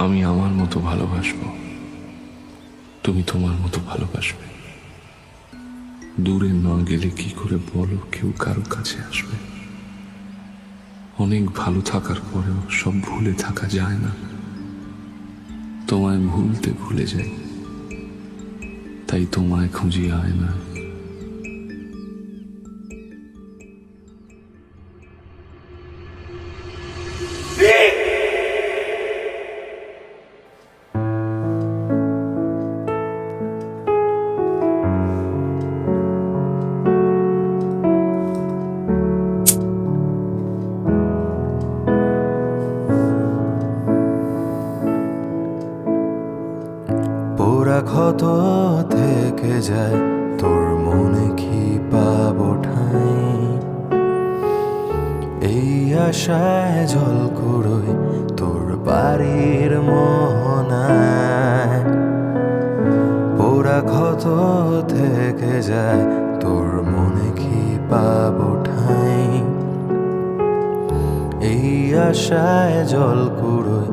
আমি আমার মতো ভালোবাসবো, তুমি তোমার মতো ভালোবাসবে। দূরে না গেলে কি করে বলো কেউ কারো কাছে আসবে? অনেক ভালো থাকার পরেও সব ভুলে থাকা যায় না। তোমায় ভুলতে ভুলে যাই, তাই তোমায় খুঁজি আয় না। পোড়া ক্ষত থেকে যায়, তোর মনে কি পাবো ঠাঁই? এই আশায় জল কুড়োয় তোর বাড়ির মোহনায়। পোড়া ক্ষত থেকে যায়, তোর মনে কি পাবো ঠাঁই? এই আশায় জল কুড়োয়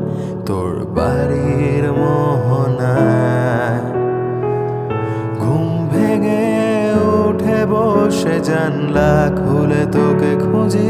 তোর বাড়ির মোহনায়। ঘুম ভেঙে উঠে বসে জানলা খুলে তোকে খুঁজি,